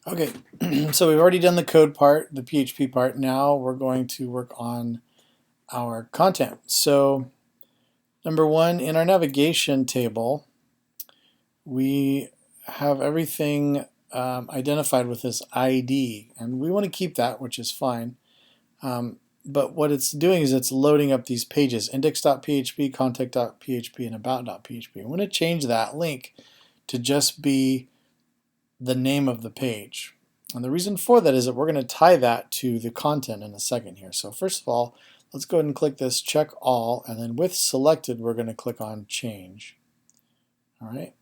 Okay, so we've already done the code part, the PHP part. Now we're going to work on our content. So number one, in our navigation table, we have everything identified with this ID, and we want to keep that, which is fine. But what it's doing is it's loading up these pages, index.php, contact.php, and about.php. I want to change that link to just be the name of the page. And the reason for that is that we're going to tie that to the content in a second here. So first of all, let's go ahead and click this check all, and then with selected we're going to click on change. All right,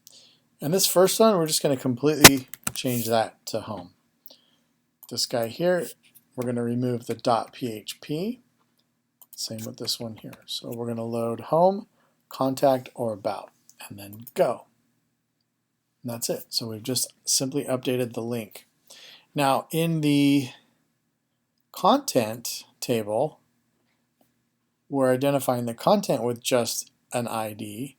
and this first one we're just going to completely change that to home. This guy here, we're going to remove the .php. Same with this one here. So we're going to load home, contact, or about, and then go. And that's it. So we've just simply updated the link. Now in the content table, we're identifying the content with just an ID,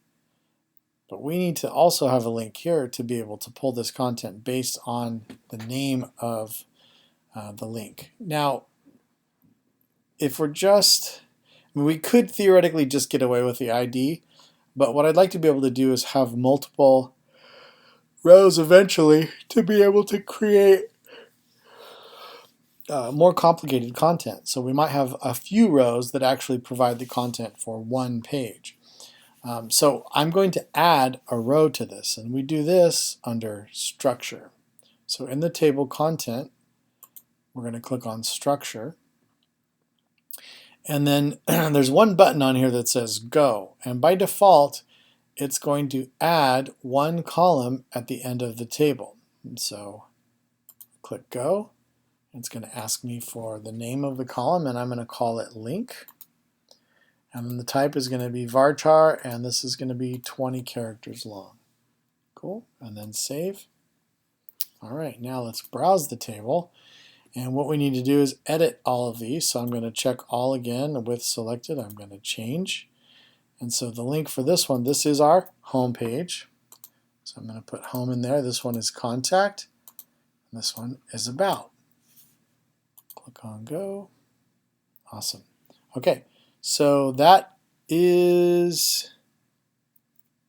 but we need to also have a link here to be able to pull this content based on the name of the link. Now, if we're just, we could theoretically just get away with the ID, but what I'd like to be able to do is have multiple rows eventually to be able to create more complicated content. So we might have a few rows that actually provide the content for one page. So I'm going to add a row to this, and we do this under structure. So in the table content, we're going to click on structure, and then there's one button on here that says go, and by default it's going to add one column at the end of the table. And so click go. It's going to ask me for the name of the column, and I'm going to call it link. And then the type is going to be varchar, and this is going to be 20 characters long. Cool. And then save. All right, now let's browse the table. And what we need to do is edit all of these. So I'm going to check all again with selected. I'm going to change. And so the link for this one, this is our home page. So I'm going to put home in there. This one is contact, and this one is about. Click on go. Awesome. Okay, so that is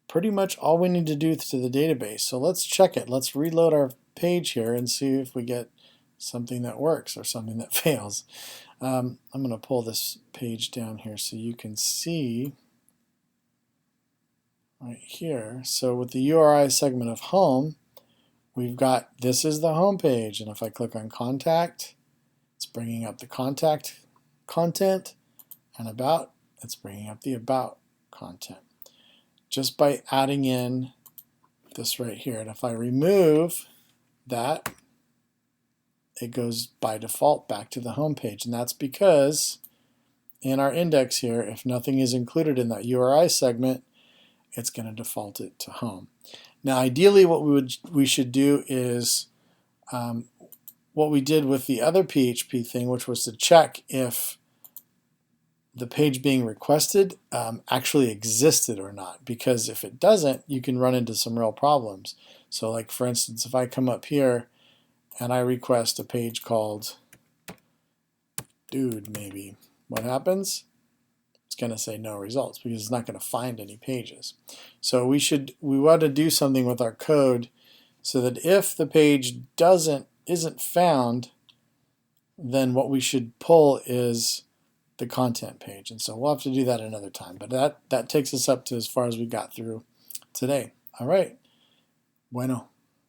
pretty much all we need to do to the database. So let's check it. Let's reload our page here and see if we get something that works or something that fails. I'm going to pull this page down here so you can see right here. So with the URI segment of home, we've got this is the home page, and if I click on contact, it's bringing up the contact content, and about, it's bringing up the about content. Just by adding in this right here, and if I remove that, it goes by default back to the home page, and that's because in our index here, if nothing is included in that URI segment, it's going to default it to home. Now ideally what we should do is what we did with the other PHP thing, which was to check if the page being requested actually existed or not, because if it doesn't, you can run into some real problems. So like for instance, if I come up here and I request a page called dude maybe, what happens? It's going to say no results because it's not going to find any pages. So we want to do something with our code so that if the page isn't found, then what we should pull is the content page. And so we'll have to do that another time. But that takes us up to as far as we got through today. All right. Bueno.